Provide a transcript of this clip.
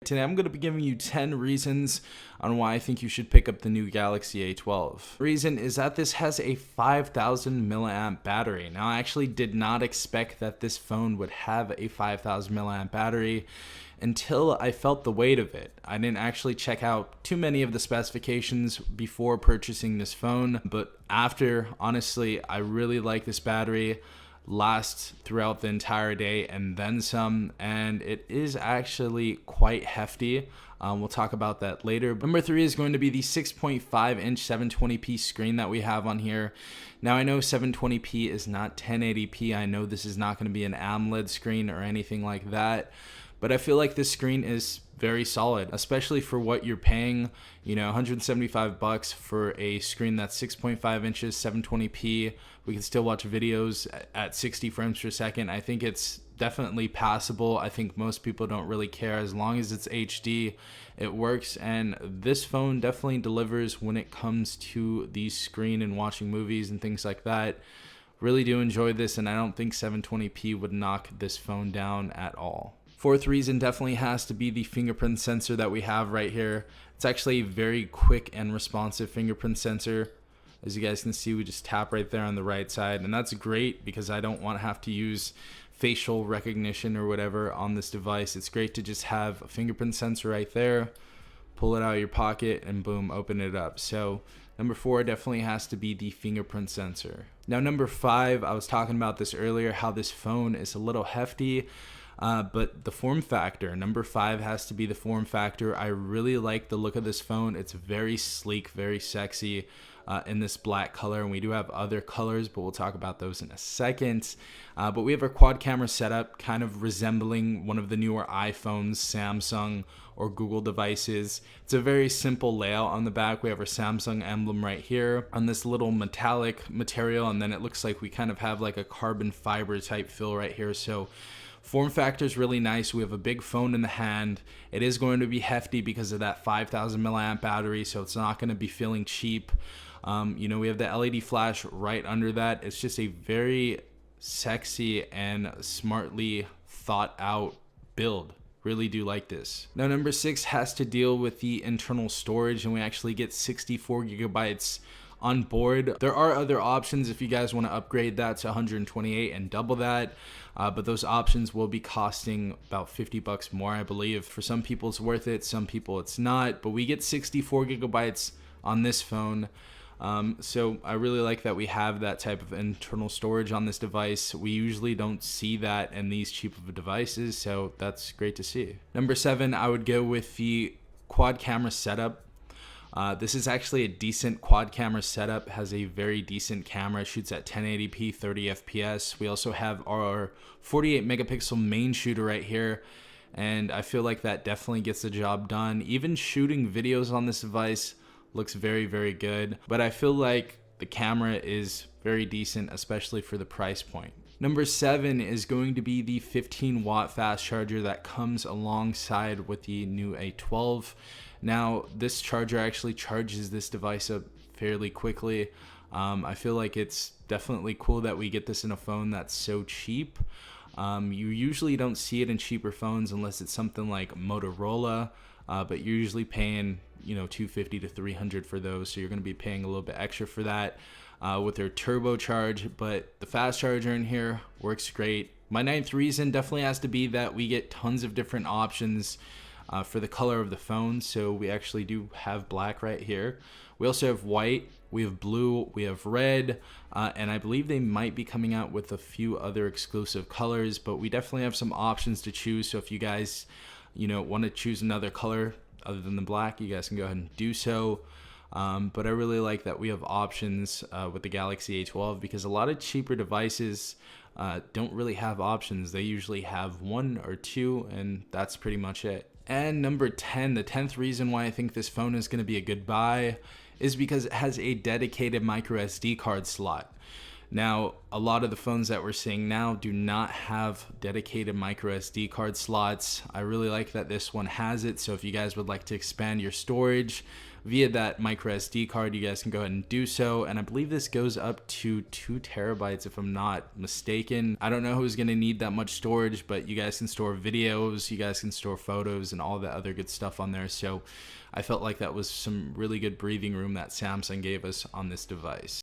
Today I'm going to be giving you 10 reasons on why I think you should pick up the new Galaxy A12. Reason is that this has a 5,000 milliamp battery. Now I actually did not expect that this phone would have a 5,000 milliamp battery until I felt the weight of it. I didn't actually check out too many of the specifications before purchasing this phone, but after, honestly, I really like this battery. Lasts throughout the entire day and then some, and it is actually quite hefty. We'll talk about that later. Number 3 is going to be the 6.5 inch 720p screen that we have on here. Now I know 720p is not 1080p. I know this is not going to be an AMOLED screen or anything like that, but I feel like this screen is very solid, especially for what you're paying. You know, 175 bucks for a screen that's 6.5 inches, 720p. We can still watch videos at 60 frames per second. I think it's definitely passable. I think most people don't really care. As long as it's HD, it works. And this phone definitely delivers when it comes to the screen and watching movies and things like that. Really do enjoy this, and I don't think 720p would knock this phone down at all. Fourth reason definitely has to be the fingerprint sensor that we have right here. It's actually a very quick and responsive fingerprint sensor. As you guys can see, we just tap right there on the right side, and that's great because I don't want to have to use facial recognition or whatever on this device. It's great to just have a fingerprint sensor right there, pull it out of your pocket, and boom, open it up. So number 4 definitely has to be the fingerprint sensor. Now number 5, I was talking about this earlier, how this phone is a little hefty. But the form factor, number 5 has to be the form factor. I really like the look of this phone. It's very sleek, very sexy in this black color, and we do have other colors, but we'll talk about those in a second. But we have our quad camera setup, kind of resembling one of the newer iPhones, Samsung, or Google devices. It's a very simple layout on the back. We have our Samsung emblem right here on this little metallic material, and then it looks like we kind of have like a carbon fiber type feel right here. So form factor is really nice. We have a big phone in the hand. It is going to be hefty because of that 5,000 milliamp battery, so it's not going to be feeling cheap. You know, we have the LED flash right under that. It's just a very sexy and smartly thought out build. Really do like this. Now number 6 has to deal with the internal storage, and we actually get 64 gigabytes on board. There are other options if you guys want to upgrade that to 128 and double that, but those options will be costing about 50 bucks more, I believe. For some people it's worth it, some people it's not, but we get 64 gigabytes on this phone. So I really like that we have that type of internal storage on this device. We usually don't see that in these cheap of devices, so that's great to see. Number 7, I would go with the quad camera setup. This is actually a decent quad camera setup, has a very decent camera, shoots at 1080p, 30 FPS. We also have our 48 megapixel main shooter right here, and I feel like that definitely gets the job done. Even shooting videos on this device looks very, very good, but I feel like the camera is very decent, especially for the price point. Number 7 is going to be the 15-watt fast charger that comes alongside with the new A12. Now, this charger actually charges this device up fairly quickly. I feel like it's definitely cool that we get this in a phone that's so cheap. You usually don't see it in cheaper phones unless it's something like Motorola, but you're usually paying, you know, $250 to $300 for those, so you're going to be paying a little bit extra for that with their turbocharge. But the fast charger in here works great. My 9th reason definitely has to be that we get tons of different options for the color of the phone. So we actually do have black right here. We also have white, we have blue, we have red, and I believe they might be coming out with a few other exclusive colors, but we definitely have some options to choose. So if you guys, you know, want to choose another color other than the black, you guys can go ahead and do so. But I really like that we have options with the Galaxy A12, because a lot of cheaper devices don't really have options. They usually have 1 or 2, and that's pretty much it. And number 10, the 10th reason why I think this phone is going to be a good buy is because it has a dedicated micro SD card slot. Now, a lot of the phones that we're seeing now do not have dedicated micro SD card slots. I really like that this one has it. So if you guys would like to expand your storage via that micro SD card, you guys can go ahead and do so. And I believe this goes up to 2 terabytes if I'm not mistaken. I don't know who's going to need that much storage, but you guys can store videos, you guys can store photos and all that other good stuff on there. So I felt like that was some really good breathing room that Samsung gave us on this device.